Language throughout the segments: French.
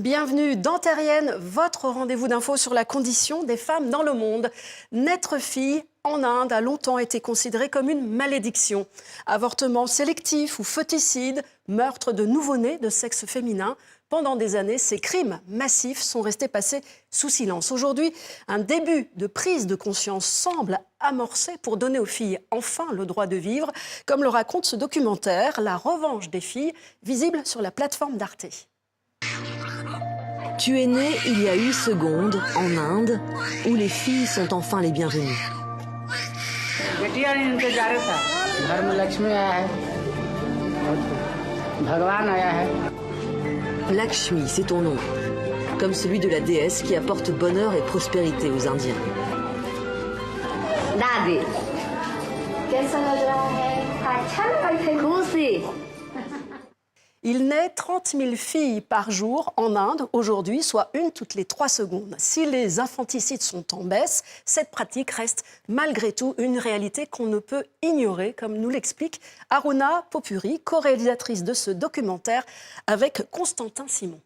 Bienvenue dans Terrienne, votre rendez-vous d'infos sur la condition des femmes dans le monde. Naître fille en Inde a longtemps été considéré comme une malédiction. Avortement sélectif ou foeticide, meurtre de nouveau-nés de sexe féminin. Pendant des années, ces crimes massifs sont restés passés sous silence. Aujourd'hui, un début de prise de conscience semble amorcé pour donner aux filles enfin le droit de vivre, comme le raconte ce documentaire, La revanche des filles, visible sur la plateforme d'Arte. Tu es né il y a 8 secondes en Inde, où les filles sont enfin les bienvenues. Lakshmi, c'est ton nom, comme celui de la déesse qui apporte bonheur et prospérité aux Indiens. Dadi, कैसा लग रहा है? अच्छा लग रहा है? खुशी. Il naît 30 000 filles par jour en Inde aujourd'hui, soit une toutes les 3 secondes. Si les infanticides sont en baisse, cette pratique reste malgré tout une réalité qu'on ne peut ignorer, comme nous l'explique Aruna Popuri, co-réalisatrice de ce documentaire avec Constantin Simon.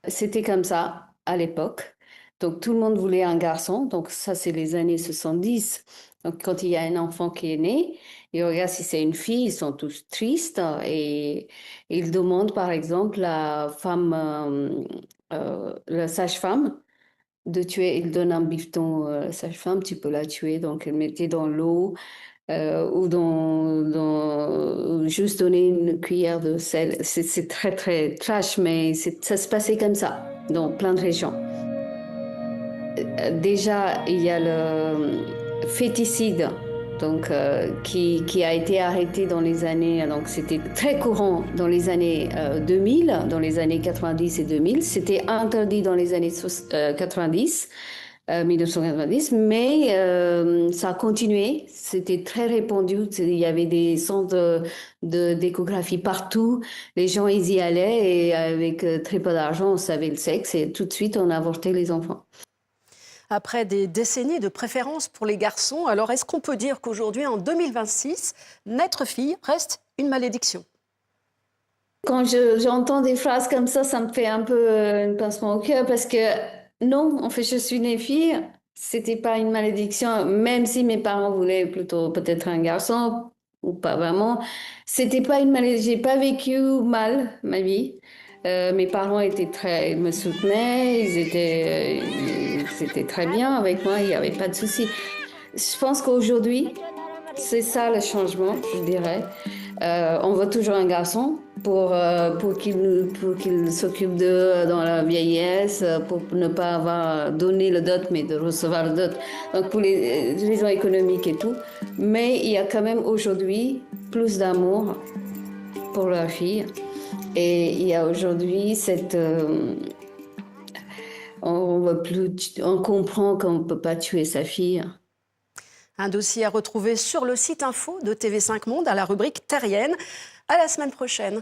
C'était comme ça à l'époque. Donc tout le monde voulait un garçon. Donc ça, c'est les années 70. Donc quand il y a un enfant qui est né, et regarde si c'est une fille, ils sont tous tristes et ils demandent par exemple la femme, la sage-femme, de tuer. Ils donnent un bifton à la sage-femme, tu peux la tuer. Donc elle mettait dans l'eau ou juste donner une cuillère de sel. C'est très très trash, mais ça se passait comme ça dans plein de régions. Déjà, il y a le féticide, donc, qui a été arrêté dans les années... Donc, c'était très courant dans les années 2000, dans les années 90 et 2000. C'était interdit dans les années 90, 1990, mais ça a continué. C'était très répandu. Il y avait des centres d'échographie partout. Les gens, ils y allaient et avec très peu d'argent, on savait le sexe et tout de suite, on avortait les enfants. Après des décennies de préférence pour les garçons, alors est-ce qu'on peut dire qu'aujourd'hui, en 2026, naître fille reste une malédiction ? Quand j'entends des phrases comme ça me fait un peu un pincement au cœur parce que non, en fait, je suis née fille, c'était pas une malédiction, même si mes parents voulaient plutôt peut-être un garçon ou pas vraiment. C'était pas une malédiction, j'ai pas vécu mal ma vie. Mes parents ils me soutenaient, c'était très bien avec moi, il n'y avait pas de souci. Je pense qu'aujourd'hui, c'est ça le changement, je dirais. On veut toujours un garçon pour qu'il s'occupe d'eux dans la vieillesse, pour ne pas avoir donné le dot, mais de recevoir le dot. Donc pour les raisons économiques et tout. Mais il y a quand même aujourd'hui plus d'amour pour leur fille. Et il y a aujourd'hui on comprend qu'on ne peut pas tuer sa fille. Un dossier à retrouver sur le site info de TV5 Monde à la rubrique Terrienne. À la semaine prochaine.